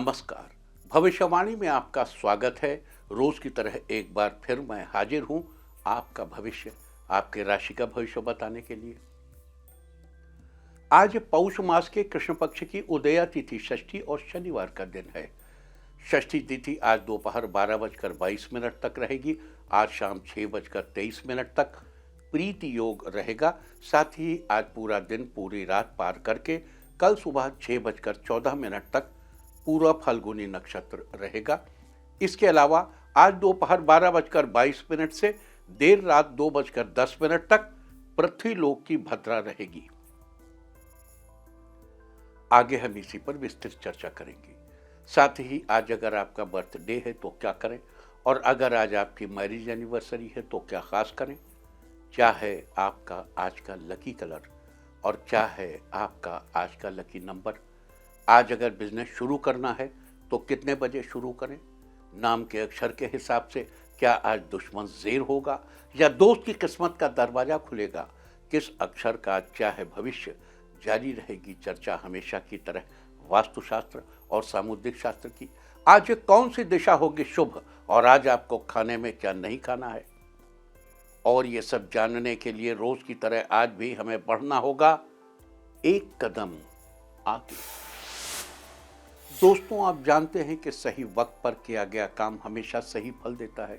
नमस्कार। भविष्यवाणी में आपका स्वागत है। रोज की तरह एक बार फिर मैं हाजिर हूं आपका भविष्य, आपके राशि का भविष्य बताने के लिए। आज पौष मास के कृष्ण पक्ष की उदया तिथि षष्ठी और शनिवार का दिन है। षष्ठी तिथि आज दोपहर 12:22 तक रहेगी। आज शाम 6:23 तक प्रीति योग रहेगा। साथ ही आज पूरा दिन पूरी रात पार करके कल सुबह 6:14 तक पूरा फाल्गुनी नक्षत्र रहेगा। इसके अलावा आज दोपहर 12:22 से देर रात 2:10 तक पृथ्वी लोक की भद्रा रहेगी। आगे हम इसी पर विस्तृत चर्चा करेंगे। साथ ही आज अगर आपका बर्थडे है तो क्या करें, और अगर आज आपकी मैरिज एनिवर्सरी है तो क्या खास करें, क्या है आपका आज का लकी कलर और क्या है आपका आज का लकी नंबर। आज अगर बिजनेस शुरू करना है तो कितने बजे शुरू करें, नाम के अक्षर के हिसाब से क्या आज दुश्मन ज़ेर होगा या दोस्त की किस्मत का दरवाजा खुलेगा, किस अक्षर का आज क्या है भविष्य। जारी रहेगी चर्चा हमेशा की तरह वास्तुशास्त्र और सामुद्रिक शास्त्र की। आज कौन सी दिशा होगी शुभ और आज आपको खाने में क्या नहीं खाना है, और ये सब जानने के लिए रोज की तरह आज भी हमें बढ़ना होगा एक कदम आगे। दोस्तों, आप जानते हैं कि सही वक्त पर किया गया काम हमेशा सही फल देता है।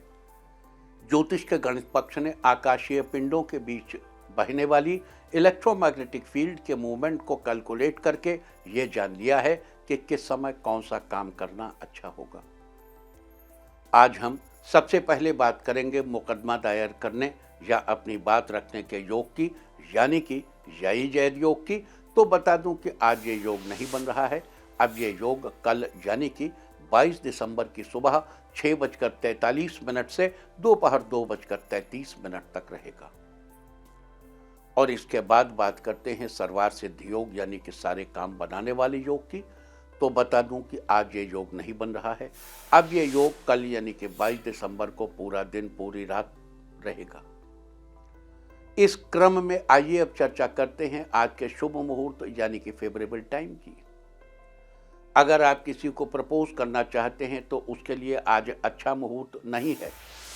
ज्योतिष के गणित पक्ष ने आकाशीय पिंडों के बीच बहने वाली इलेक्ट्रोमैग्नेटिक फील्ड के मूवमेंट को कैलकुलेट करके यह जान लिया है कि किस समय कौन सा काम करना अच्छा होगा। आज हम सबसे पहले बात करेंगे मुकदमा दायर करने या अपनी बात रखने के योग की, यानी कि याई जैद योग की। तो बता दूं कि आज ये योग नहीं बन रहा है। अब ये योग कल यानी कि 22 दिसंबर की सुबह 6:43 से दोपहर 2:33 तक रहेगा। और इसके बाद बात करते हैं सर्वार सिद्ध योग यानी कि सारे काम बनाने वाले योग की। तो बता दूं कि आज ये योग नहीं बन रहा है। अब ये योग कल यानी कि 22 दिसंबर को पूरा दिन पूरी रात रहेगा। इस क्रम में आइए अब चर्चा करते हैं आज के शुभ मुहूर्त यानी कि फेवरेबल टाइम की। अगर आप किसी को प्रपोज करना चाहते हैं तो उसके लिए आज अच्छा मुहूर्त नहीं है।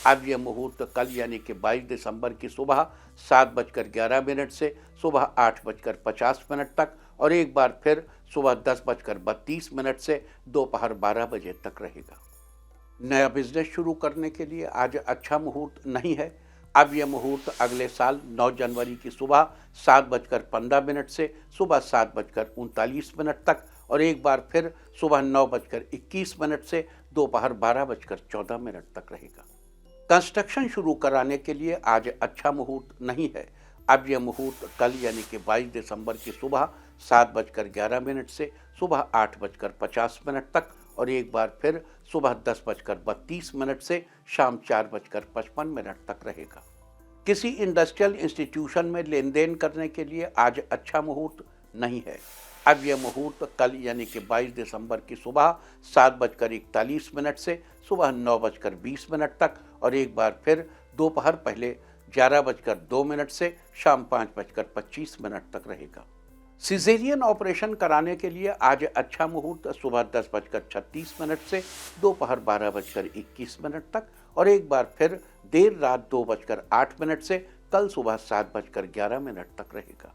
अब यह मुहूर्त कल यानी कि 22 दिसंबर की सुबह 7:11 से सुबह 8:50 तक और एक बार फिर सुबह 10:32 से दोपहर 12 बजे तक रहेगा। नया बिजनेस शुरू करने के लिए आज अच्छा मुहूर्त नहीं है। अब यह मुहूर्त अगले साल 9 जनवरी की सुबह 7:15 से सुबह 7:39 तक और एक बार फिर सुबह 9:21 से दोपहर 12:14 तक रहेगा। कंस्ट्रक्शन शुरू कराने के लिए आज अच्छा मुहूर्त नहीं है। अब यह मुहूर्त कल यानी कि 22 दिसंबर की सुबह 7:11 से सुबह 8:50 तक और एक बार फिर सुबह 10:32 से शाम 4:55 तक रहेगा। किसी इंडस्ट्रियल इंस्टीट्यूशन में लेन देन करने के लिए आज अच्छा मुहूर्त नहीं है। अब यह मुहूर्त कल यानी कि 22 दिसंबर की सुबह 7:41 से सुबह 9:20 तक और एक बार फिर दोपहर पहले 11:02 से शाम 5:25 तक रहेगा। सिजेरियन ऑपरेशन कराने के लिए आज अच्छा मुहूर्त सुबह 10:36 से दोपहर 12:21 तक और एक बार फिर देर रात 2:08 से कल सुबह 7:11 तक रहेगा।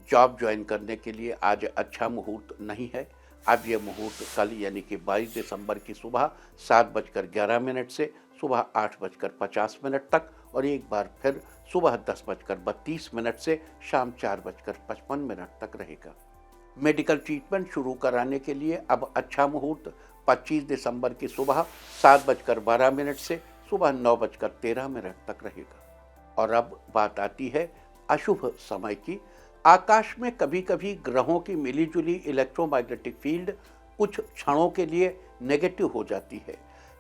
जॉब ज्वाइन करने के लिए आज अच्छा मुहूर्त नहीं है। अब यह मुहूर्त कल यानी कि 22 दिसंबर की सुबह 7:11 से सुबह 8:50 तक और एक बार फिर सुबह 10:32 से शाम 4:55 तक रहेगा। मेडिकल ट्रीटमेंट शुरू कराने के लिए अब अच्छा मुहूर्त 25 दिसंबर की सुबह 7:12 से सुबह 9:13 तक रहेगा। और अब बात आती है अशुभ समय की। आकाश में कभी कभी ग्रहों की मिलीजुली इलेक्ट्रोमैग्नेटिक फील्ड कुछ क्षणों के लिए नेगेटिव हो जाती है।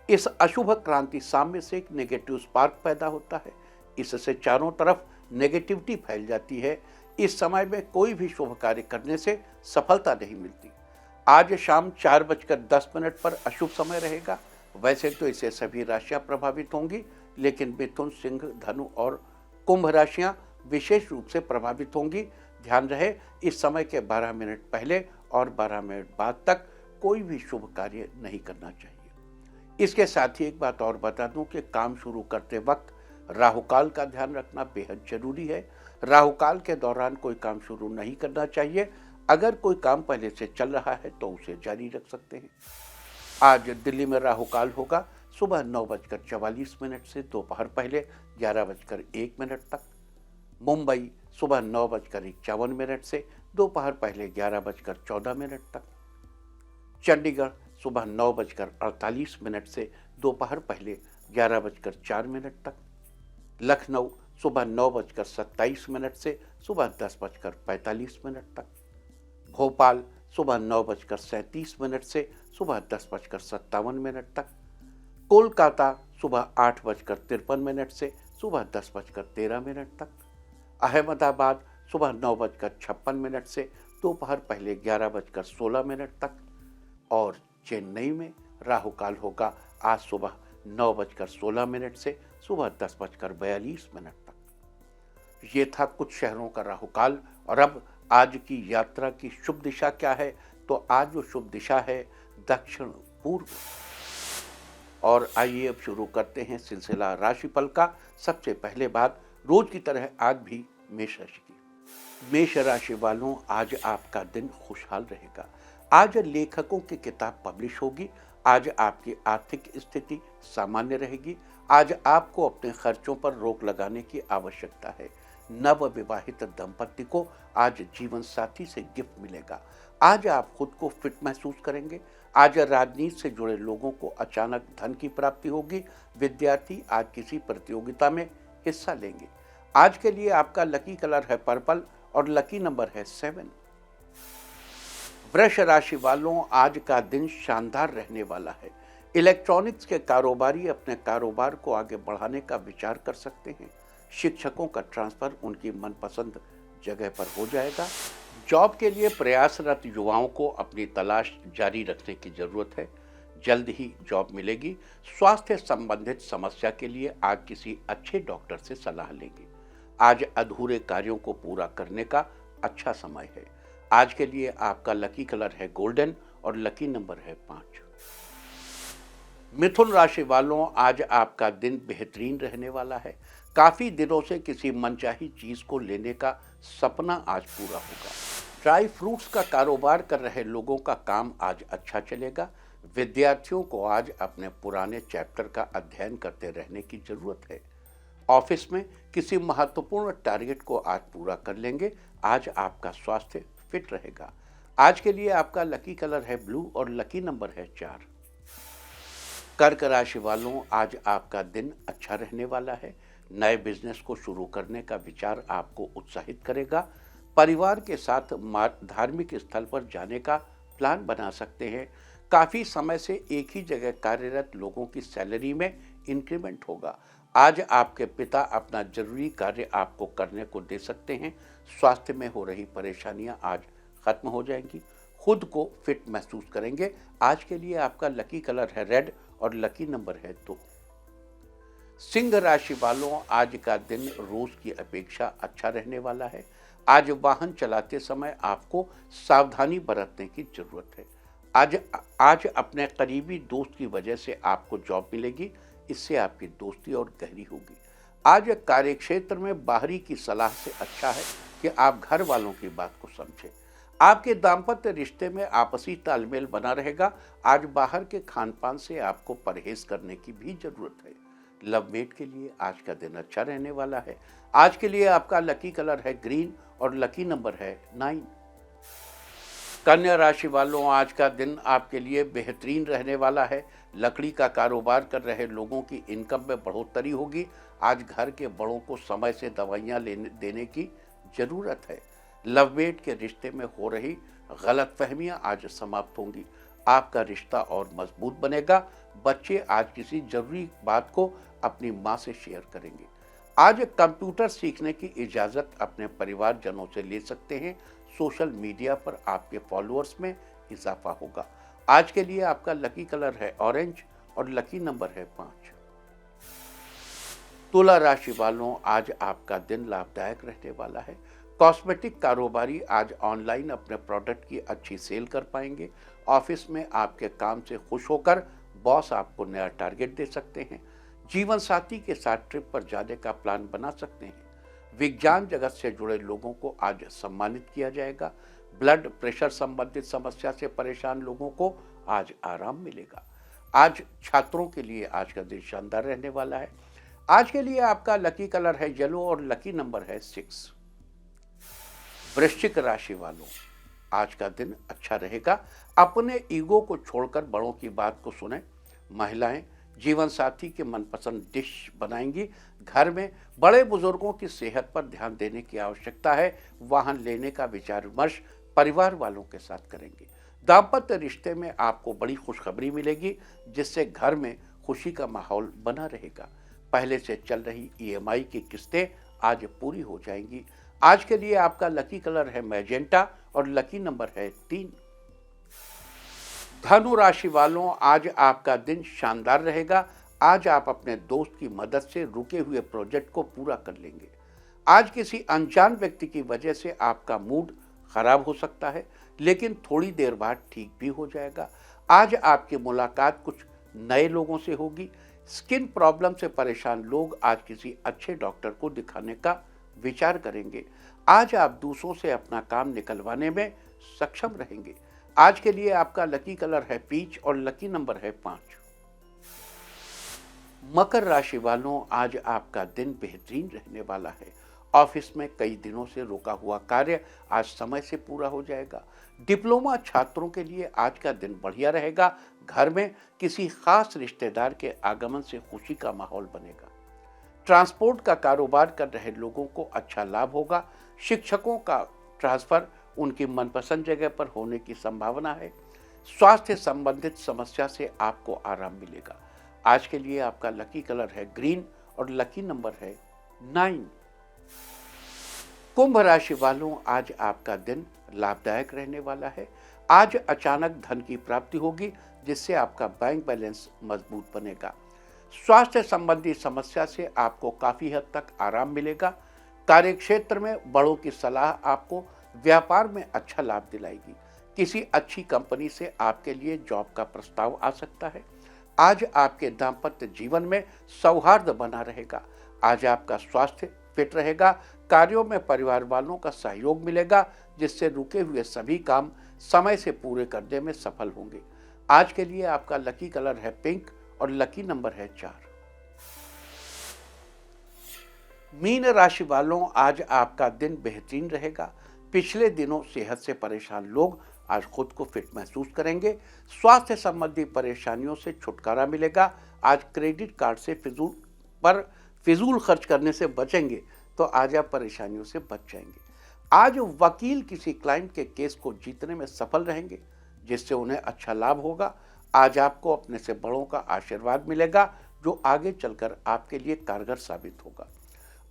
इस अशुभ क्रांति साम्य से एक नेगेटिव स्पार्क पैदा होता है। इससे चारों तरफ नेगेटिविटी फैल जाती है। इस समय में कोई भी शुभ कार्य करने से सफलता नहीं मिलती। आज शाम 4:10 पर अशुभ समय रहेगा। वैसे तो इससे सभी राशियां प्रभावित होंगी, लेकिन मिथुन, सिंह, धनु और कुंभ राशियां विशेष रूप से प्रभावित होंगी। ध्यान रहे, इस समय के 12 मिनट पहले और 12 मिनट बाद तक कोई भी शुभ कार्य नहीं करना चाहिए। इसके साथ ही एक बात और बता दूं कि काम शुरू करते वक्त राहुकाल का ध्यान रखना बेहद जरूरी है। राहुकाल के दौरान कोई काम शुरू नहीं करना चाहिए। अगर कोई काम पहले से चल रहा है तो उसे जारी रख सकते हैं। आज दिल्ली में राहुकाल होगा सुबह 9:44 से दोपहर पहले 11:01 तक। मुंबई सुबह 9:51 से दोपहर पहले 11:14 तक। चंडीगढ़ सुबह 9:48 से दोपहर पहले 11:04 तक। लखनऊ सुबह 9:27 से सुबह 10:45 तक। भोपाल सुबह 9:37 से सुबह 10:57 तक। कोलकाता सुबह 8:53 से सुबह 10:13 तक। अहमदाबाद सुबह 9:56 से दोपहर पहले 11:16 तक। और चेन्नई में राहुकाल होगा आज सुबह 9:16 से सुबह 10:42 तक। ये था कुछ शहरों का राहुकाल। और अब आज की यात्रा की शुभ दिशा क्या है? तो आज जो शुभ दिशा है दक्षिण पूर्व। और आइए अब शुरू करते हैं सिलसिला राशिफल का। सबसे पहले बात रोज की तरह आज भी मेष राशि की। मेष राशि वालों, आज आपका दिन खुशहाल रहेगा। आज लेखकों की किताब पब्लिश होगी। आज आपकी आर्थिक स्थिति सामान्य रहेगी। आज आपको अपने खर्चों पर रोक लगाने की आवश्यकता है। नव विवाहित दंपति को आज जीवन साथी से गिफ्ट मिलेगा। आज आप खुद को फिट महसूस करेंगे। आज राजनीति से जुड़े लोगों को अचानक धन की प्राप्ति होगी। विद्यार्थी आज किसी प्रतियोगिता में हिस्सा लेंगे। आज के लिए आपका लकी कलर है पर्पल और लकी नंबर है 7। वृष राशि वालों, आज का दिन शानदार रहने वाला है। इलेक्ट्रॉनिक्स के कारोबारी अपने कारोबार को आगे बढ़ाने का विचार कर सकते हैं। शिक्षकों का ट्रांसफर उनकी मनपसंद जगह पर हो जाएगा। जॉब के लिए प्रयासरत युवाओं को अपनी तलाश जारी रखने की जरूरत है। जल्द ही जॉब मिलेगी। स्वास्थ्य संबंधित समस्या के लिए आज किसी अच्छे डॉक्टर से सलाह लेंगे। आज अधूरे कार्यों को पूरा करने का अच्छा समय है। आज के लिए आपका लकी कलर है गोल्डन और लकी नंबर है 5। मिथुन राशि वालों, आज आपका दिन बेहतरीन रहने वाला है। काफी दिनों से किसी मनचाही चीज को लेने का सपना आज पूरा होगा। ड्राई फ्रूट्स का कारोबार कर रहे लोगों का काम आज अच्छा चलेगा। विद्यार्थियों को आज अपने पुराने चैप्टर का अध्ययन करते रहने की जरूरत है। ऑफिस में किसी महत्वपूर्ण टारगेट को आज पूरा कर लेंगे। आज आपका स्वास्थ्य फिट रहेगा। आज के लिए आपका लकी कलर है ब्लू और लकी नंबर है 4। कर्क राशि वालों, आज आपका दिन अच्छा रहने वाला है। नए बिजनेस को शुरू करने का विचार आपको उत्साहित करेगा। परिवार के साथ धार्मिक स्थल पर जाने का प्लान बना सकते हैं। काफी समय से एक ही जगह कार्यरत लोगों की सैलरी में इंक्रीमेंट होगा। आज आपके पिता अपना जरूरी कार्य आपको करने को दे सकते हैं। स्वास्थ्य में हो रही परेशानियां आज खत्म हो जाएंगी। खुद को फिट महसूस करेंगे। आज के लिए आपका लकी कलर है रेड और लकी नंबर है 2। सिंह राशि वालों, आज का दिन रोज की अपेक्षा अच्छा रहने वाला है। आज वाहन चलाते समय आपको सावधानी बरतने की जरूरत है। आज अपने करीबी दोस्त की वजह से आपको जॉब मिलेगी। इससे आपकी दोस्ती और गहरी होगी। आज कार्यक्षेत्र में बाहरी की सलाह से अच्छा है कि आप घर वालों की बात को समझें। आपके दाम्पत्य रिश्ते में आपसी तालमेल बना रहेगा। आज बाहर के खानपान से आपको परहेज करने की भी जरूरत है। लवमेट के लिए आज का दिन अच्छा रहने वाला है। आज के लिए आपका लकी कलर है ग्रीन और लकी नंबर है 9। कन्या राशि वालों, आज का दिन आपके लिए बेहतरीन रहने वाला है। लकड़ी का कारोबार कर रहे लोगों की इनकम में बढ़ोतरी होगी। आज घर के बड़ों को समय से दवाइयाँ देने की जरूरत है। लवमेट के रिश्ते में हो रही गलतफहमियां आज समाप्त होंगी। आपका रिश्ता और मजबूत बनेगा। बच्चे आज किसी जरूरी बात को अपनी माँ से शेयर करेंगे। आज कंप्यूटर सीखने की इजाज़त अपने परिवारजनों से ले सकते हैं। सोशल मीडिया पर आपके फॉलोअर्स में इजाफा होगा। आज के लिए आपका लकी कलर है ऑरेंज और लकी नंबर है 5। तुला राशि वालों, आज आपका दिन लाभदायक रहने वाला है। कॉस्मेटिक कारोबारी आज ऑनलाइन अपने प्रोडक्ट की अच्छी सेल कर पाएंगे। ऑफिस में आपके काम से खुश होकर बॉस आपको नया टारगेट दे सकते हैं। जीवन साथी के साथ ट्रिप पर जाने का प्लान बना सकते हैं। विज्ञान जगत से जुड़े लोगों को आज सम्मानित किया जाएगा। ब्लड प्रेशर संबंधित समस्या से परेशान लोगों को आज आराम मिलेगा। आज छात्रों के लिए आज का दिन शानदार रहने वाला है। आज के लिए आपका लकी कलर है येलो और लकी नंबर है 6। वृश्चिक राशि वालों, आज का दिन अच्छा रहेगा। अपने ईगो को छोड़कर बड़ों की बात को सुने। महिलाएं जीवन साथी के मनपसंद डिश बनाएंगी। घर में बड़े बुजुर्गों की सेहत पर ध्यान देने की आवश्यकता है। वाहन लेने का विचार विमर्श परिवार वालों के साथ करेंगे। दाम्पत्य रिश्ते में आपको बड़ी खुशखबरी मिलेगी, जिससे घर में खुशी का माहौल बना रहेगा। पहले से चल रही ईएमआई की किस्तें आज पूरी हो जाएंगी। आज के लिए आपका लकी कलर है मैजेंटा और लकी नंबर है 3। धनु राशि वालों, आज आपका दिन शानदार रहेगा। आज आप अपने दोस्त की मदद से रुके हुए प्रोजेक्ट को पूरा कर लेंगे। आज किसी अनजान व्यक्ति की वजह से आपका मूड खराब हो सकता है, लेकिन थोड़ी देर बाद ठीक भी हो जाएगा। आज आपकी मुलाकात कुछ नए लोगों से होगी। स्किन प्रॉब्लम से परेशान लोग आज किसी अच्छे डॉक्टर को दिखाने का विचार करेंगे। आज आप दूसरों से अपना काम निकलवाने में सक्षम रहेंगे। आज के लिए आपका लकी कलर है पीच और लकी नंबर है 5। मकर राशि वालों, आज आपका दिन बेहतरीन रहने वाला है। ऑफिस में कई दिनों से रुका हुआ कार्य आज समय से पूरा हो जाएगा। डिप्लोमा छात्रों के लिए आज का दिन बढ़िया रहेगा। घर में किसी खास रिश्तेदार के आगमन से खुशी का माहौल बनेगा। ट्रांसपोर्ट का कारोबार कर रहे लोगों को अच्छा लाभ होगा। शिक्षकों का ट्रांसफर उनकी मनपसंद जगह पर होने की संभावना है। स्वास्थ्य संबंधित समस्या से आपको आराम मिलेगा। आज के लिए आपका लकी कलर है ग्रीन और लकी नंबर है 9। कुंभ राशि वालों, आज आपका दिन लाभदायक रहने वाला है। आज अचानक धन की प्राप्ति होगी, जिससे आपका बैंक बैलेंस मजबूत बनेगा। स्वास्थ्य संबंधी समस्या से आपको काफी हद तक आराम मिलेगा। कार्यक्षेत्र में बड़ों की सलाह आपको व्यापार में अच्छा लाभ दिलाएगी। किसी अच्छी कंपनी से आपके लिए जॉब का प्रस्ताव आ सकता है। आज आपके दाम्पत्य जीवन में सौहार्द बना रहेगा। आज आपका स्वास्थ्य फिट रहेगा। कार्यों में परिवार वालों का सहयोग मिलेगा, जिससे रुके हुए सभी काम समय से पूरे करने में सफल होंगे। आज के लिए आपका लकी कलर है पिंक और लकी नंबर है 4। मीन राशि वालों, आज आपका दिन बेहतरीन रहेगा। पिछले दिनों सेहत से परेशान लोग आज खुद को फिट महसूस करेंगे। स्वास्थ्य संबंधी परेशानियों से छुटकारा मिलेगा। आज क्रेडिट कार्ड से फिजूल खर्च करने से बचेंगे, तो आज आप परेशानियों से बच जाएंगे। आज वकील किसी क्लाइंट के केस को जीतने में सफल रहेंगे, जिससे उन्हें अच्छा लाभ होगा। आज आपको अपने से बड़ों का आशीर्वाद मिलेगा, जो आगे चलकर आपके लिए कारगर साबित होगा।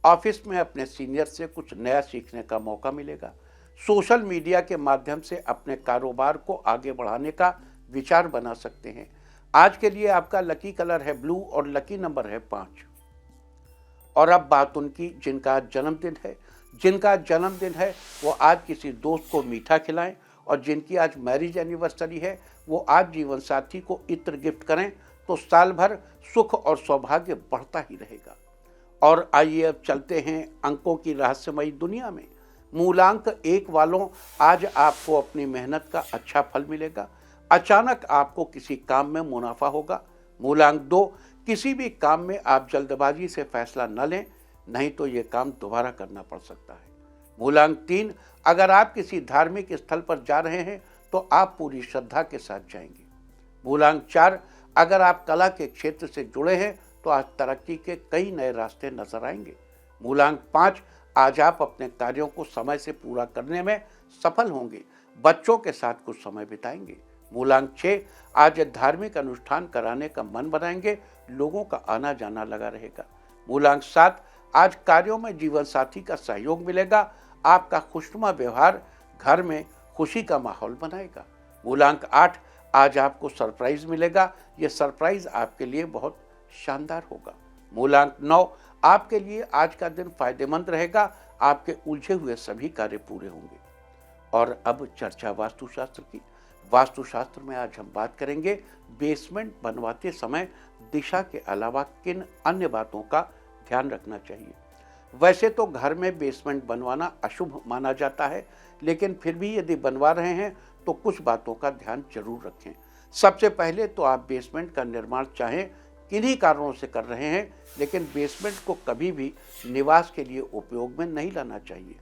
ऑफिस में अपने सीनियर से कुछ नया सीखने का मौका मिलेगा। सोशल मीडिया के माध्यम से अपने कारोबार को आगे बढ़ाने का विचार बना सकते हैं। आज के लिए आपका लकी कलर है ब्लू और लकी नंबर है 5। और अब बात उनकी जिनका जन्मदिन है वो आज किसी दोस्त को मीठा खिलाएं, और जिनकी आज मैरिज एनिवर्सरी है वो आज जीवन साथी को इत्र गिफ्ट करें, तो साल भर सुख और सौभाग्य बढ़ता ही रहेगा। और आइए अब चलते हैं अंकों की रहस्यमयी दुनिया में। मूलांक 1 वालों, आज आपको अपनी मेहनत का अच्छा फल मिलेगा। अचानक आपको किसी काम में मुनाफा होगा। मूलांक 2, किसी भी काम में आप जल्दबाजी से फैसला न लें, नहीं तो ये काम दोबारा करना पड़ सकता है। मूलांक 3, अगर आप किसी धार्मिक स्थल पर जा रहे हैं तो आप पूरी श्रद्धा के साथ जाएंगे। मूलांक 4, अगर आप कला के क्षेत्र से जुड़े हैं तो आज तरक्की के कई नए रास्ते नजर आएंगे। मूलांक 5, आज आप अपने कार्यों को समय से पूरा करने में सफल होंगे। बच्चों के साथ कुछ समय बिताएंगे। मूलांक 6, आज धार्मिक अनुष्ठान कराने का मन बनाएंगे। लोगों का आना जाना लगा रहेगा। मूलांक 7, आज कार्यों में जीवन साथी का सहयोग मिलेगा। आपका खुशनुमा व्यवहार घर में खुशी का माहौल बनाएगा। मूलांक 8, आज आपको सरप्राइज मिलेगा। यह सरप्राइज आपके लिए बहुत शानदार होगा। मूलांक 9, आपके लिए आज का दिन फायदेमंद रहेगा। आपके उलझे हुए सभी कार्य पूरे होंगे। और अब चर्चा वास्तुशास्त्र की। वास्तुशास्त्र में आज हम बात करेंगे बेसमेंट बनवाते समय दिशा के अलावा किन अन्य बातों का ध्यान रखना चाहिए। वैसे तो घर में बेसमेंट बनवाना अशुभ माना जाता है, लेकिन फिर भी यदि बनवा रहे हैं तो कुछ बातों का ध्यान जरूर रखें। सबसे पहले तो आप बेसमेंट का निर्माण चाहे किन्हीं कारणों से कर रहे हैं, लेकिन बेसमेंट को कभी भी निवास के लिए उपयोग में नहीं लाना चाहिए,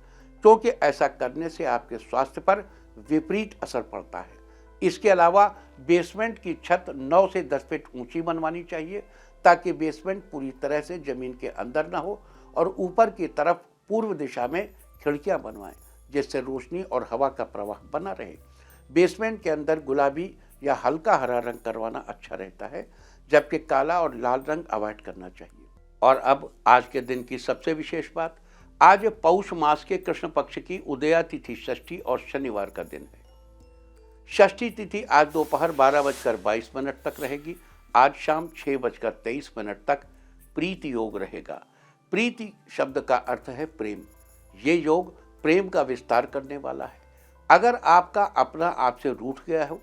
क्योंकि ऐसा करने से आपके स्वास्थ्य पर विपरीत असर पड़ता है। इसके अलावा बेसमेंट की छत 9 से 10 फीट ऊंची बनवानी चाहिए, ताकि बेसमेंट पूरी तरह से जमीन के अंदर न हो, और ऊपर की तरफ पूर्व दिशा में खिड़कियां बनवाएं, जिससे रोशनी और हवा का प्रवाह बना रहे। बेसमेंट के अंदर गुलाबी या हल्का हरा रंग करवाना अच्छा रहता है, जबकि काला और लाल रंग अवॉइड करना चाहिए। और अब आज के दिन की सबसे विशेष बात, आज पौष मास के कृष्ण पक्ष की उदया तिथि षष्ठी और शनिवार का दिन है। षष्ठी तिथि आज दोपहर 12:22 तक रहेगी। आज शाम 6:23 तक प्रीति योग रहेगा। प्रीति शब्द का अर्थ है प्रेम। ये योग प्रेम का विस्तार करने वाला है। अगर आपका अपना आपसे रूठ गया हो,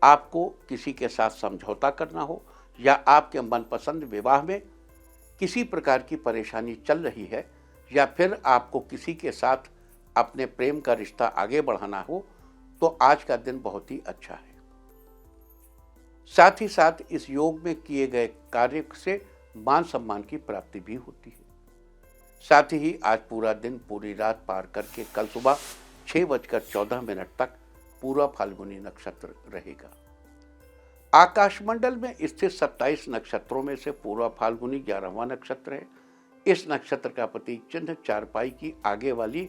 आपको किसी के साथ समझौता करना हो, या आपके मनपसंद विवाह में किसी प्रकार की परेशानी चल रही है, या फिर आपको किसी के साथ अपने प्रेम का रिश्ता आगे बढ़ाना हो, तो आज का दिन बहुत ही अच्छा है। साथ ही साथ इस योग में किए गए कार्य से मान सम्मान की प्राप्ति भी होती है। साथ ही आज पूरा दिन पूरी रात पार करके कल सुबह 6:14 तक पूरा फाल्गुनी नक्षत्र रहेगा। आकाशमंडल में स्थित 27 नक्षत्रों में से पूर्वा फाल्गुनी 11वां नक्षत्र है। इस नक्षत्र का प्रतीक चिन्ह चारपाई की आगे वाली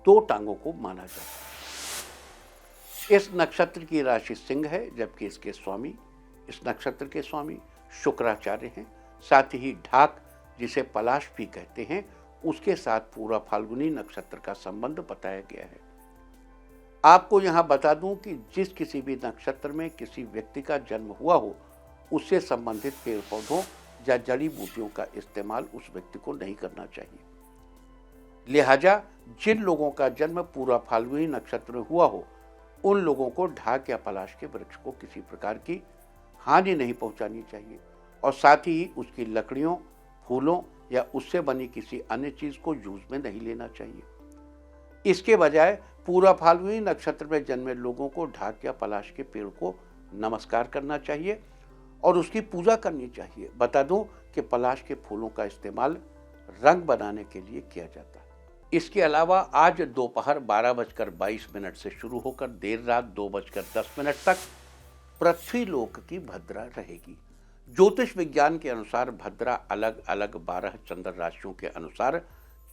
2 टांगों को माना जाता है। इस नक्षत्र की राशि सिंह है, जबकि इस नक्षत्र के स्वामी शुक्राचार्य हैं। साथ ही ढाक, जिसे पलाश भी कहते हैं, उसके साथ पूरा फाल्गुनी नक्षत्र का संबंध बताया गया है। आपको यहाँ बता दूं कि जिस किसी भी नक्षत्र में किसी व्यक्ति का जन्म हुआ हो, उससे संबंधित पेड़ पौधों या जड़ी बूटियों का इस्तेमाल उस व्यक्ति को नहीं करना चाहिए। लिहाजा जिन लोगों का जन्म पूरा फाल्गुनी नक्षत्र में हुआ हो, उन लोगों को ढाक या पलाश के वृक्ष को किसी प्रकार की हानि नहीं पहुंचानी चाहिए, और साथ ही उसकी लकड़ियों, फूलों या उससे बनी किसी अन्य चीज को यूज में नहीं लेना चाहिए। इसके बजाय पूरा फाल्गुनी नक्षत्र में जन्मे लोगों को ढाक या पलाश के पेड़ को नमस्कार करना चाहिए और उसकी पूजा करनी चाहिए। बता दूं कि पलाश के फूलों का इस्तेमाल रंग बनाने के लिए किया जाता है। इसके अलावा आज दोपहर 12:22 से शुरू होकर देर रात 2:10 तक पृथ्वी लोक की भद्रा रहेगी। ज्योतिष विज्ञान के अनुसार भद्रा अलग अलग 12 चंद्र राशियों के अनुसार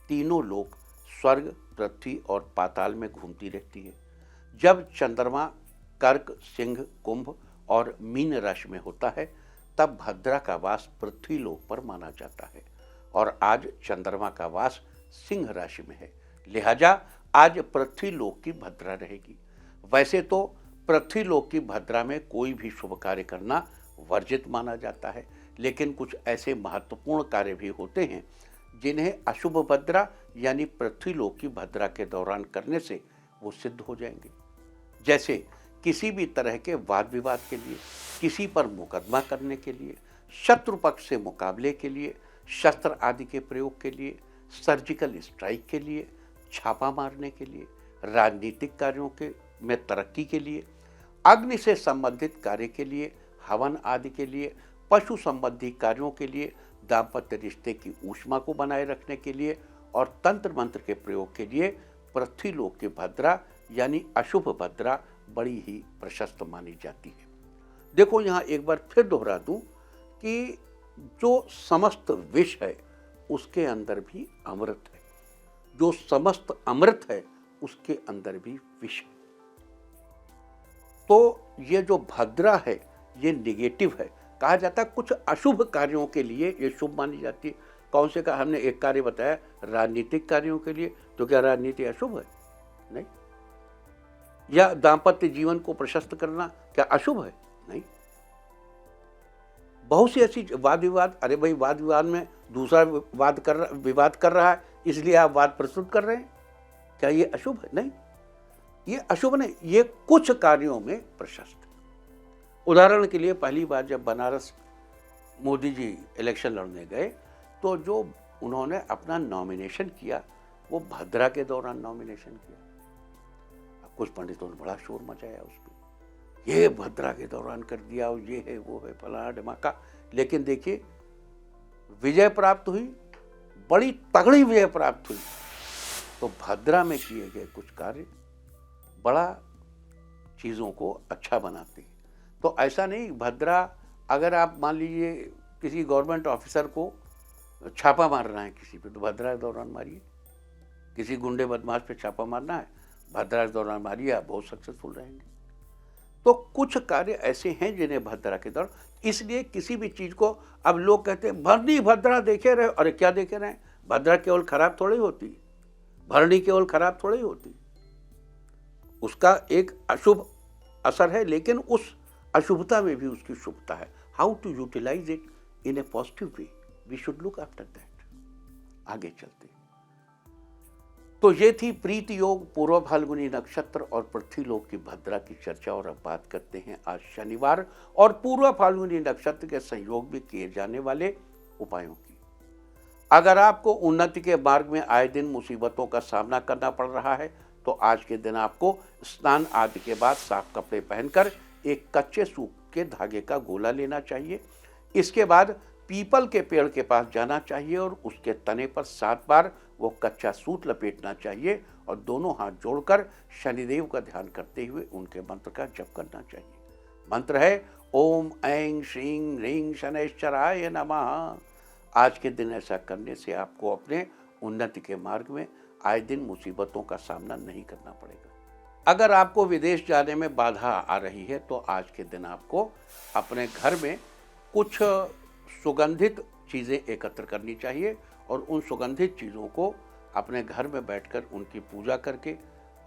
तीनों लोक स्वर्ग, पृथ्वी और पाताल में घूमती रहती है। जब चंद्रमा कर्क, सिंह, कुंभ और मीन राशि में होता है, तब भद्रा का वास पृथ्वी लोक पर माना जाता है, और आज चंद्रमा का वास सिंह राशि में है। लिहाजा आज पृथ्वी लोक की भद्रा रहेगी। वैसे तो पृथ्वी लोक की भद्रा में कोई भी शुभ कार्य करना वर्जित माना जाता है, लेकिन कुछ ऐसे महत्वपूर्ण कार्य भी होते हैं जिन्हें अशुभ भद्रा यानी पृथ्वी लोक की भद्रा के दौरान करने से वो सिद्ध हो जाएंगे। जैसे किसी भी तरह के वाद विवाद के लिए, किसी पर मुकदमा करने के लिए, शत्रु पक्ष से मुकाबले के लिए, शस्त्र आदि के प्रयोग के लिए, सर्जिकल स्ट्राइक के लिए, छापा मारने के लिए, राजनीतिक कार्यों में तरक्की के लिए, अग्नि से संबंधित कार्य के लिए, हवन आदि के लिए, पशु संबंधी कार्यों के लिए, दाम्पत्य रिश्ते की ऊष्मा को बनाए रखने के लिए और तंत्र मंत्र के प्रयोग के लिए पृथ्वी लोक की भद्रा यानी अशुभ भद्रा बड़ी ही प्रशस्त मानी जाती है। देखो, यहाँ एक बार फिर दोहरा दूं कि जो समस्त विष है उसके अंदर भी अमृत है, जो समस्त अमृत है उसके अंदर भी विष है। तो ये जो भद्रा है ये निगेटिव है। कहा जाता है कुछ अशुभ कार्यों के लिए ये शुभ मानी जाती है। कौन से का हमने एक कार्य बताया, राजनीतिक कार्यों के लिए, तो क्या राजनीति अशुभ है? नहीं। या दाम्पत्य जीवन को प्रशस्त करना क्या अशुभ है? नहीं। बहुत सी ऐसी वाद विवाद, अरे भाई वाद विवाद में दूसरा विवाद कर रहा है, इसलिए आप वाद प्रस्तुत कर रहे हैं। क्या ये अशुभ है? नहीं, ये अशुभ नहीं, ये कुछ कार्यों में प्रशस्त है। उदाहरण के लिए पहली बार जब बनारस मोदी जी इलेक्शन लड़ने गए तो जो उन्होंने अपना नॉमिनेशन किया वो भद्रा के दौरान नॉमिनेशन किया। अब कुछ पंडितों ने बड़ा शोर मचाया उस पर, ये भद्रा के दौरान कर दिया, और ये है वो है फलाना ढमाका। लेकिन देखिए विजय प्राप्त हुई, बड़ी तगड़ी विजय प्राप्त हुई। तो भद्रा में किए गए कुछ कार्य बड़ा चीज़ों को अच्छा बनाते हैं। तो ऐसा नहीं, भद्रा अगर आप मान लीजिए किसी गवर्नमेंट ऑफिसर को छापा मारना है किसी पे, तो भद्रा के दौरान मारिए। किसी गुंडे बदमाश पे छापा मारना है, भद्रा के दौरान मारिए, आप बहुत सक्सेसफुल रहेंगे। तो कुछ कार्य ऐसे हैं जिन्हें भद्रा के दौरान, इसलिए किसी भी चीज़ को अब लोग कहते हैं भरनी भद्रा देखे रहे। अरे क्या देखे रहे? भद्रा केवल खराब थोड़ी होती, भरनी केवल खराब थोड़ी होती, उसका एक अशुभ असर है, लेकिन उस अशुभता में भी उसकी शुभता है। How to utilize it in a positive way, we should look after that. आगे चलते। तो ये थी प्रीति योग, पूर्व फाल्गुनी नक्षत्र और पृथ्वीलोक की भद्रा की चर्चा। और अब बात करते हैं आज शनिवार और पूर्व फाल्गुनी नक्षत्र के संयोग में किए जाने वाले उपायों की। अगर आपको उन्नति के मार्ग में आए दिन मुसीबतों का सामना करना पड़ रहा है तो आज के दिन आपको स्नान आदि के बाद साफ कपड़े पहनकर एक कच्चे सूत के धागे का गोला लेना चाहिए। इसके बाद पीपल के पेड़ के पास जाना चाहिए और उसके तने पर 7 बार वो कच्चा सूत लपेटना चाहिए और दोनों हाथ जोड़कर शनिदेव का ध्यान करते हुए उनके मंत्र का जप करना चाहिए। मंत्र है ओम ऐं श्रीं ह्रीं शनैश्चराय नमः। आज के दिन ऐसा करने से आपको अपने उन्नति के मार्ग में आए दिन मुसीबतों का सामना नहीं करना पड़ेगा। अगर आपको विदेश जाने में बाधा आ रही है तो आज के दिन आपको अपने घर में कुछ सुगंधित चीज़ें एकत्र करनी चाहिए और उन सुगंधित चीज़ों को अपने घर में बैठकर उनकी पूजा करके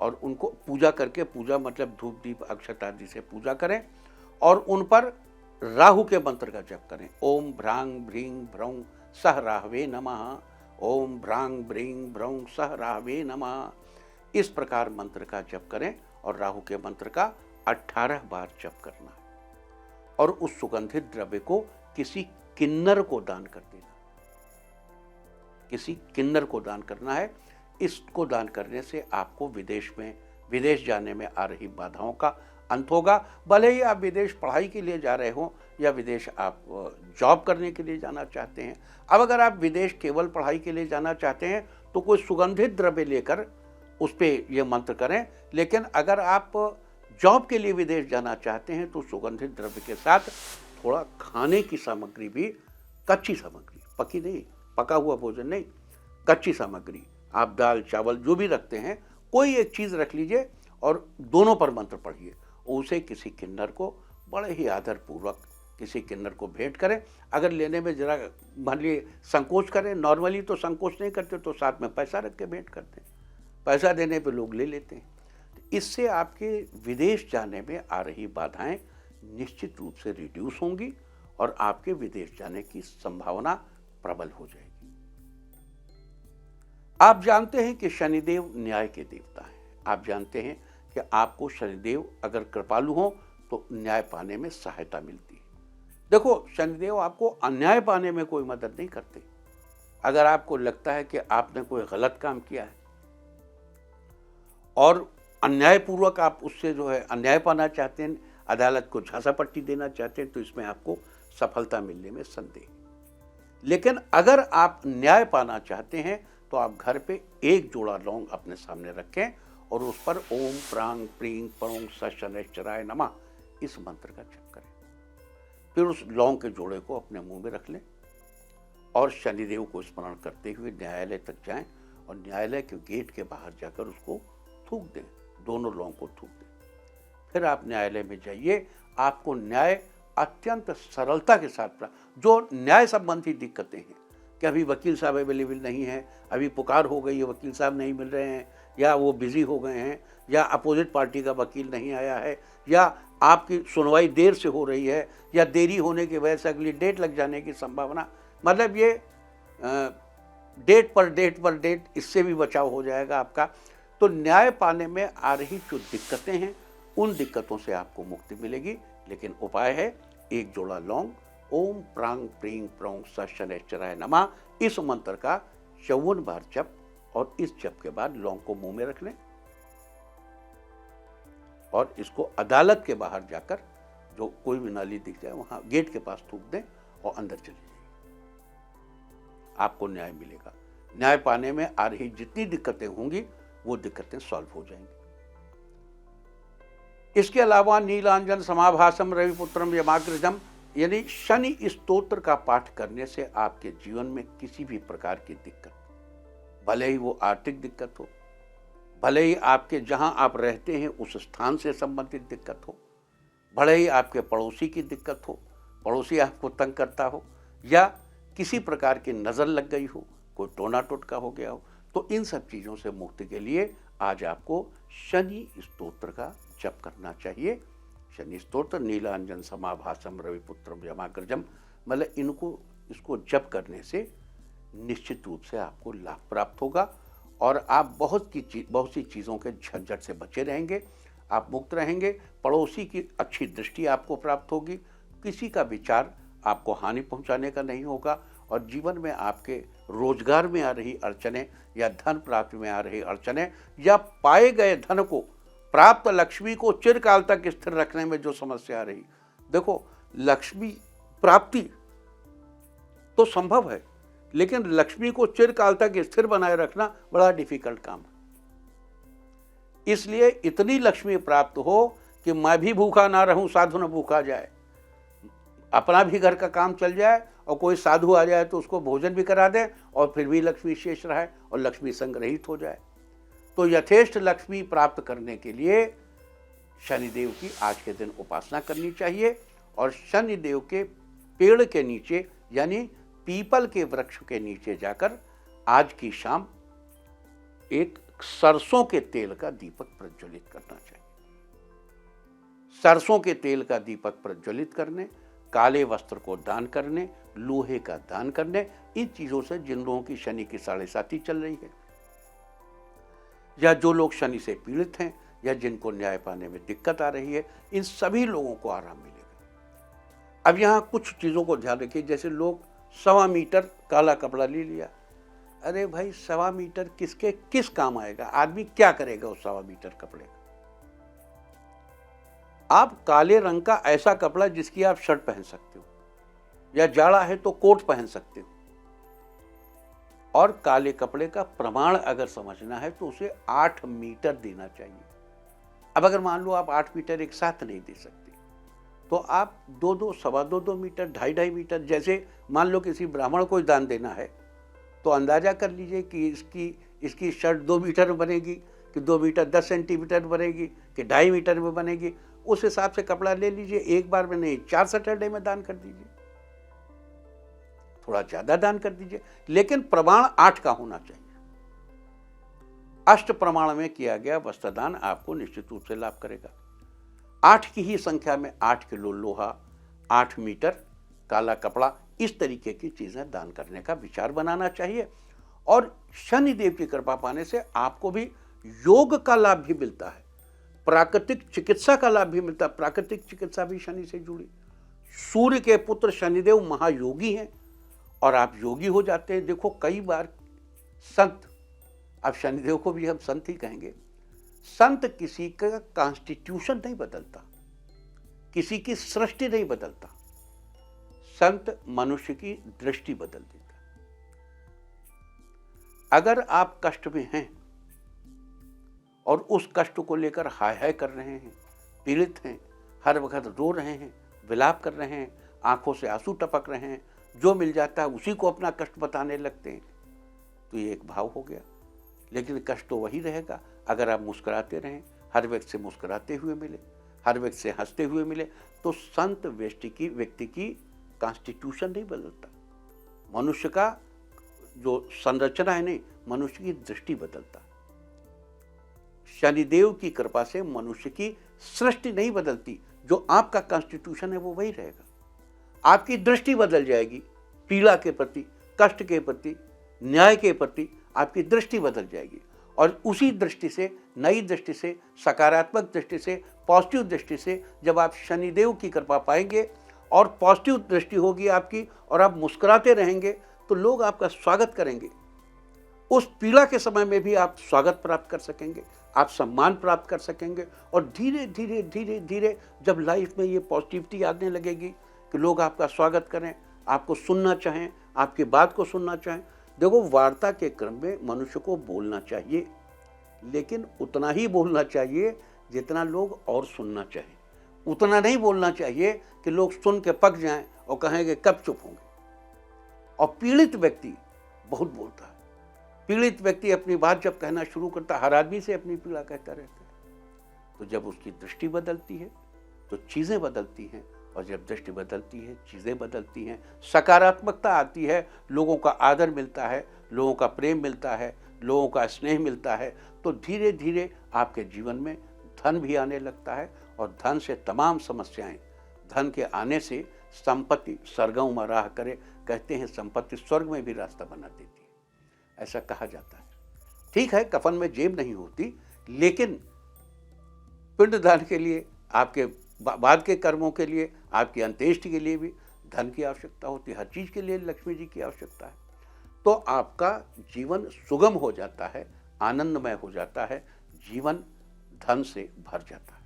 और उनको पूजा मतलब धूप दीप अक्षत आदि से पूजा करें और उन पर राहु के मंत्र का जप करें। ओम भ्रांग भ्रीं भ्रौं सह राहवे नमः, ओम भ्रांग भ्रीं भ्रौं सह राहवे नमः। इस प्रकार मंत्र का जप करें और राहु के मंत्र का 18 बार जप करना है और उस सुगंधित द्रव्य को किसी किन्नर को दान कर देना। किसी किन्नर को दान करना है। इसको दान करने से आपको विदेश जाने में आ रही बाधाओं का अंत होगा। भले ही आप विदेश पढ़ाई के लिए जा रहे हो या विदेश आप जॉब करने के लिए जाना चाहते हैं। अब अगर आप विदेश केवल पढ़ाई के लिए जाना चाहते हैं तो कोई सुगंधित द्रव्य लेकर उस पर यह मंत्र करें। लेकिन अगर आप जॉब के लिए विदेश जाना चाहते हैं तो सुगंधित द्रव्य के साथ थोड़ा खाने की सामग्री भी, कच्ची सामग्री, पकी नहीं, पका हुआ भोजन नहीं, कच्ची सामग्री, आप दाल चावल जो भी रखते हैं कोई एक चीज़ रख लीजिए और दोनों पर मंत्र पढ़िए। उसे किसी किन्नर को बड़े ही आदरपूर्वक किसी किन्नर को भेंट करें। अगर लेने में जरा मान लीजिए संकोच करें, नॉर्मली तो संकोच नहीं करते, तो साथ में पैसा रख के भेंट करते हैं। पैसा देने पे लोग ले लेते हैं। इससे आपके विदेश जाने में आ रही बाधाएं निश्चित रूप से रिड्यूस होंगी और आपके विदेश जाने की संभावना प्रबल हो जाएगी। आप जानते हैं कि शनिदेव न्याय के देवता हैं। आप जानते हैं कि आपको शनिदेव अगर कृपालु हो तो न्याय पाने में सहायता मिलती है। देखो, शनिदेव आपको अन्याय पाने में कोई मदद नहीं करते। अगर आपको लगता है कि आपने कोई गलत काम किया है और अन्यायपूर्वक आप उससे जो है अन्याय पाना चाहते हैं, अदालत को झांसा पट्टी देना चाहते हैं, तो इसमें आपको सफलता मिलने में संदेह। लेकिन अगर आप न्याय पाना चाहते हैं तो आप घर पे एक जोड़ा लौंग अपने सामने रखें और उस पर ओम प्रांग प्रीं परों शनैश्चराय नमः इस मंत्र का जप करें। फिर उस लौंग के जोड़े को अपने मुंह में रख लें और शनिदेव को स्मरण करते हुए न्यायालय तक जाएं और न्यायालय के गेट के बाहर जाकर उसको थूक दें, दोनों लौंग को थूक दें। फिर आप न्यायालय में जाइए, आपको न्याय अत्यंत सरलता के साथ, जो न्याय संबंधी दिक्कतें हैं कि अभी वकील साहब अवेलेबल नहीं है, अभी पुकार हो गई है, वकील साहब नहीं मिल रहे हैं, या वो बिजी हो गए हैं, या अपोजिट पार्टी का वकील नहीं आया है, या आपकी सुनवाई देर से हो रही है, या देरी होने की वजह से अगली डेट लग जाने की संभावना, मतलब ये डेट पर डेट पर डेट, इससे भी बचाव हो जाएगा आपका। तो न्याय पाने में आ रही जो दिक्कतें हैं, उन दिक्कतों से आपको मुक्ति मिलेगी। लेकिन उपाय है, एक जोड़ा लौंग, ओम प्रांग प्रींग प्रोंग स शनैश्चराय नमः, इस मंत्र का 54 बार जप, और इस जप के बाद लौंग को मुंह में रख लें और इसको अदालत के बाहर जाकर, जो कोई भी नाली दिख जाए वहां गेट के पास थूक दें और अंदर चले जाइए। आपको न्याय मिलेगा। न्याय पाने में आ रही जितनी दिक्कतें होंगी वो दिक्कतें सॉल्व हो जाएंगी। इसके अलावा नीलांजन समाभासम रविपुत्रम यमाग्रजम, यानी शनि स्तोत्र का पाठ करने से आपके जीवन में किसी भी प्रकार की दिक्कत, भले ही वो आर्थिक दिक्कत हो, भले ही आपके जहां आप रहते हैं उस स्थान से संबंधित दिक्कत हो, भले ही आपके पड़ोसी की दिक्कत हो, पड़ोसी आपको तंग करता हो, या किसी प्रकार की नज़र लग गई हो, कोई टोना टोटका हो गया हो, तो इन सब चीज़ों से मुक्ति के लिए आज आपको शनि स्तोत्र का जप करना चाहिए। शनि स्तोत्र, नीलांजन समाभासम रविपुत्रम यमाग्रजम, मतलब इसको जप करने से निश्चित रूप से आपको लाभ प्राप्त होगा और आप बहुत सी चीज़ों के झंझट से बचे रहेंगे। आप मुक्त रहेंगे। पड़ोसी की अच्छी दृष्टि आपको प्राप्त होगी। किसी का विचार आपको हानि पहुंचाने का नहीं होगा और जीवन में आपके रोजगार में आ रही अड़चनें या धन प्राप्ति में आ रही अड़चनें या पाए गए धन को, प्राप्त लक्ष्मी को चिरकाल तक स्थिर रखने में जो समस्या आ रही, देखो लक्ष्मी प्राप्ति तो संभव है, लेकिन लक्ष्मी को चिरकाल तक स्थिर बनाए रखना बड़ा डिफिकल्ट काम है। इसलिए इतनी लक्ष्मी प्राप्त हो कि मैं भी भूखा ना रहूं, साधु न भूखा जाए, अपना भी घर का काम चल जाए और कोई साधु आ जाए तो उसको भोजन भी करा दे और फिर भी लक्ष्मी शेष रहे और लक्ष्मी संग्रहित हो जाए। तो यथेष्ट लक्ष्मी प्राप्त करने के लिए शनिदेव की आज के दिन उपासना करनी चाहिए और शनिदेव के पेड़ के नीचे यानी पीपल के वृक्ष के नीचे जाकर आज की शाम एक सरसों के तेल का दीपक प्रज्वलित करना चाहिए। सरसों के तेल का दीपक प्रज्वलित करने, काले वस्त्र को दान करने, लोहे का दान करने, इन चीजों से जिन लोगों की शनि की 7.5 चल रही है या जो लोग शनि से पीड़ित हैं या जिनको न्याय पाने में दिक्कत आ रही है, इन सभी लोगों को आराम मिलेगा। अब यहाँ कुछ चीज़ों को ध्यान रखिए। जैसे लोग 1.25 मीटर काला कपड़ा ले लिया, अरे भाई 1.25 मीटर किस काम आएगा? आदमी क्या करेगा उस 1.25 मीटर कपड़े का? आप काले रंग का ऐसा कपड़ा जिसकी आप शर्ट पहन सकते हो या जाड़ा है तो कोट पहन सकते हो, और काले कपड़े का प्रमाण अगर समझना है तो उसे 8 मीटर देना चाहिए। अब अगर मान लो आप 8 मीटर एक साथ नहीं दे सकते तो आप 2-2, 2.25 मीटर, 2.5 मीटर, जैसे मान लो किसी ब्राह्मण को दान देना है तो अंदाजा कर लीजिए कि इसकी शर्ट 2 मीटर में बनेगी कि 2 मीटर 10 सेंटीमीटर बनेगी कि 2.5 मीटर में बनेगी। उस हिसाब से कपड़ा ले लीजिए, एक बार में नहीं 4 सैटरडे में दान कर दीजिए, थोड़ा ज्यादा दान कर दीजिए, लेकिन प्रमाण 8 का होना चाहिए। अष्ट प्रमाण में किया गया वस्त्रदान आपको निश्चित रूप से लाभ करेगा। 8 की ही संख्या में 8 किलो लोहा, 8 मीटर काला कपड़ा, इस तरीके की चीजें दान करने का विचार बनाना चाहिए। और शनिदेव की कृपा पाने से आपको भी योग का लाभ भी मिलता है, प्राकृतिक चिकित्सा का लाभ भी मिलता है। प्राकृतिक चिकित्सा भी शनि से जुड़ी। सूर्य के पुत्र शनिदेव महायोगी हैं और आप योगी हो जाते हैं। देखो कई बार संत, अब शनिदेव को भी हम संत ही कहेंगे, संत किसी का कॉन्स्टिट्यूशन नहीं बदलता, किसी की सृष्टि नहीं बदलता, संत मनुष्य की दृष्टि बदल देता। अगर आप कष्ट में हैं और उस कष्ट को लेकर हाय हाय कर रहे हैं, पीड़ित हैं, हर वक्त रो रहे हैं, विलाप कर रहे हैं, आंखों से आंसू टपक रहे हैं, जो मिल जाता है उसी को अपना कष्ट बताने लगते हैं, तो ये एक भाव हो गया। लेकिन कष्ट तो वही रहेगा अगर आप मुस्कुराते रहें, हर व्यक्ति से मुस्कुराते हुए मिले, हर व्यक्ति से हंसते हुए मिले, तो संत व्यक्ति की कॉन्स्टिट्यूशन नहीं बदलता, मनुष्य का जो संरचना है नहीं, मनुष्य की दृष्टि बदलता। शनिदेव की कृपा से मनुष्य की सृष्टि नहीं बदलती, जो आपका कॉन्स्टिट्यूशन है वो वही रहेगा। आपकी दृष्टि बदल जाएगी, पीड़ा के प्रति, कष्ट के प्रति, न्याय के प्रति आपकी दृष्टि बदल जाएगी और उसी दृष्टि से, नई दृष्टि से, सकारात्मक दृष्टि से, पॉजिटिव दृष्टि से जब आप शनिदेव की कृपा पाएंगे और पॉजिटिव दृष्टि होगी आपकी और आप मुस्कुराते रहेंगे तो लोग आपका स्वागत करेंगे। उस पीड़ा के समय में भी आप स्वागत प्राप्त कर सकेंगे, आप सम्मान प्राप्त कर सकेंगे और धीरे धीरे धीरे धीरे जब लाइफ में ये पॉजिटिविटी आने लगेगी कि लोग आपका स्वागत करें, आपको सुनना चाहें, आपकी बात को सुनना चाहें। देखो, वार्ता के क्रम में मनुष्य को बोलना चाहिए, लेकिन उतना ही बोलना चाहिए जितना लोग और सुनना चाहें। उतना नहीं बोलना चाहिए कि लोग सुन के पक जाएं और कहेंगे कब चुप होंगे। और पीड़ित व्यक्ति बहुत बोलता है। पीड़ित व्यक्ति अपनी बात जब कहना शुरू करता है, हर आदमी से अपनी पीड़ा कहता रहता है, तो जब उसकी दृष्टि बदलती है तो चीज़ें बदलती हैं और जब दृष्टि बदलती है चीज़ें बदलती हैं, सकारात्मकता आती है, लोगों का आदर मिलता है, लोगों का प्रेम मिलता है, लोगों का स्नेह मिलता है, तो धीरे धीरे आपके जीवन में धन भी आने लगता है और धन से तमाम समस्याएं, धन के आने से संपत्ति सरगम राह करे, कहते हैं संपत्ति स्वर्ग में भी रास्ता बना देती है, ऐसा कहा जाता है। ठीक है, कफन में जेब नहीं होती, लेकिन पिंडदान के लिए, आपके बाद के कर्मों के लिए, आपकी अंत्येष्टि के लिए भी धन की आवश्यकता होती है। हर चीज़ के लिए लक्ष्मी जी की आवश्यकता है। तो आपका जीवन सुगम हो जाता है, आनंदमय हो जाता है, जीवन धन से भर जाता है।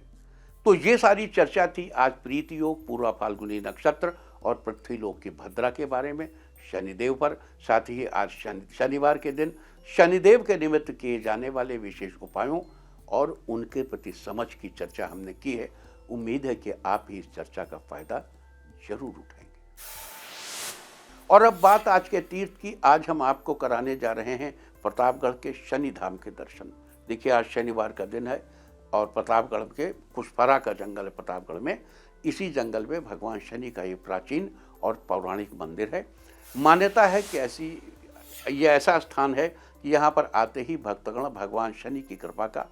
तो ये सारी चर्चा थी आज प्रीति योग, पूर्वा फाल्गुनी नक्षत्र और पृथ्वीलोक की भद्रा के बारे में, शनिदेव पर। साथ ही आज शनिवार के दिन शनिदेव के निमित्त किए जाने वाले विशेष उपायों और उनके प्रति समझ की चर्चा हमने की है। उम्मीद है कि आप भी इस चर्चा का फायदा जरूर उठाएंगे। और अब बात आज के तीर्थ की। आज हम आपको कराने जा रहे हैं प्रतापगढ़ के शनि धाम के दर्शन। देखिए, आज शनिवार का दिन है और प्रतापगढ़ के पुष्परा का जंगल है प्रतापगढ़ में। इसी जंगल में भगवान शनि का ये प्राचीन और पौराणिक मंदिर है। मान्यता है कि यह ऐसा स्थान है कि यहाँ पर आते ही भक्तगण भगवान शनि की कृपा का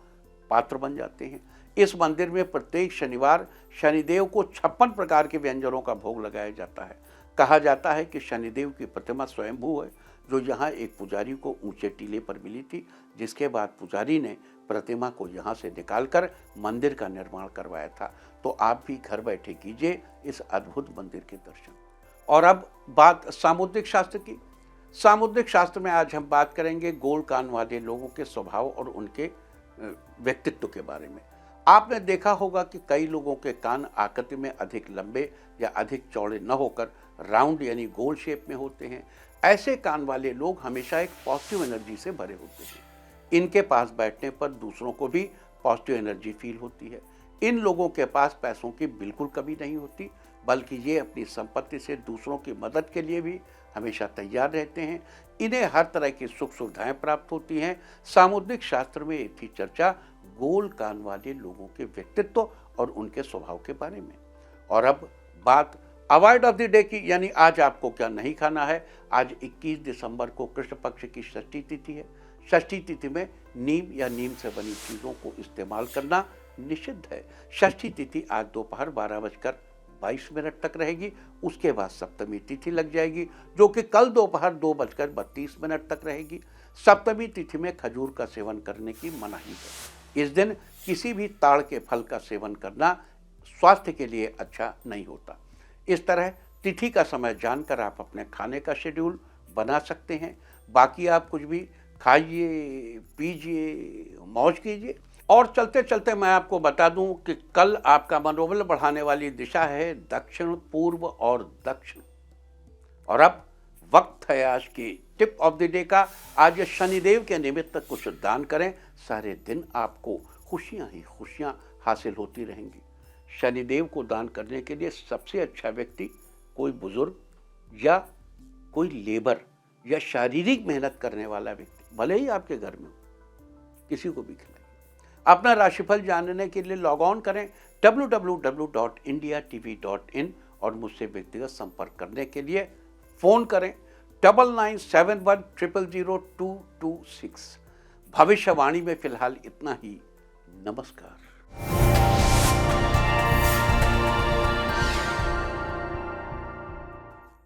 पात्र बन जाते हैं। इस मंदिर में प्रत्येक शनिवार शनिदेव को 56 प्रकार के व्यंजनों का भोग लगाया जाता है। कहा जाता है कि शनिदेव की प्रतिमा स्वयंभू है, जो यहाँ एक पुजारी को ऊंचे टीले पर मिली थी, जिसके बाद पुजारी ने प्रतिमा को यहाँ से निकालकर मंदिर का निर्माण करवाया था। तो आप भी घर बैठे कीजिए इस अद्भुत मंदिर के दर्शन। और अब बात सामुद्रिक शास्त्र की। सामुद्रिक शास्त्र में आज हम बात करेंगे गोल कान वाले लोगों के स्वभाव और उनके व्यक्तित्व के बारे में। आपने देखा होगा कि कई लोगों के कान आकृति में अधिक लंबे या अधिक चौड़े न होकर राउंड यानी गोल शेप में होते हैं। ऐसे कान वाले लोग हमेशा एक पॉजिटिव एनर्जी से भरे होते हैं। इनके पास बैठने पर दूसरों को भी पॉजिटिव एनर्जी फील होती है। इन लोगों के पास पैसों की बिल्कुल कमी नहीं होती, बल्कि ये अपनी संपत्ति से दूसरों की मदद के लिए भी हमेशा तैयार रहते हैं। इन्हें हर तरह की सुख सुविधाएं प्राप्त होती हैं। सामुद्रिक शास्त्र में एक थी चर्चा गोल कान वाले लोगों के व्यक्तित्व और उनके स्वभाव के बारे में। और अब बात अवॉइड ऑफ द डे की, यानी आज आपको क्या नहीं खाना है। आज 21 दिसंबर को कृष्ण पक्ष की षष्ठी तिथि है। षष्ठी तिथि में नीम या नीम से बनी चीज़ों को इस्तेमाल करना निषिद्ध है। षष्ठी तिथि आज दोपहर 12:22 तक रहेगी। उसके बाद सप्तमी तिथि लग जाएगी, जो कि कल दोपहर 2:32 तक रहेगी। सप्तमी तिथि में खजूर का सेवन करने की मनाही है। इस दिन किसी भी ताड़ के फल का सेवन करना स्वास्थ्य के लिए अच्छा नहीं होता। इस तरह तिथि का समय जानकर आप अपने खाने का शेड्यूल बना सकते हैं। बाकी आप कुछ भी खाइए, पीजिए, मौज कीजिए। और चलते चलते मैं आपको बता दूं कि कल आपका मनोबल बढ़ाने वाली दिशा है दक्षिण, पूर्व और दक्षिण। और अब वक्त है आज की टिप ऑफ द डे का। आज शनिदेव के निमित्त कुछ दान करें, सारे दिन आपको खुशियां ही खुशियां हासिल होती रहेंगी। शनिदेव को दान करने के लिए सबसे अच्छा व्यक्ति कोई बुजुर्ग या कोई लेबर या शारीरिक मेहनत करने वाला व्यक्ति, भले ही आपके घर में हो, किसी को भी खिलाइए। अपना राशिफल जानने के लिए लॉग ऑन करें www.indiatv.in और मुझसे व्यक्तिगत संपर्क करने के लिए फ़ोन करें 9971000226। भविष्यवाणी में फिलहाल इतना ही। नमस्कार।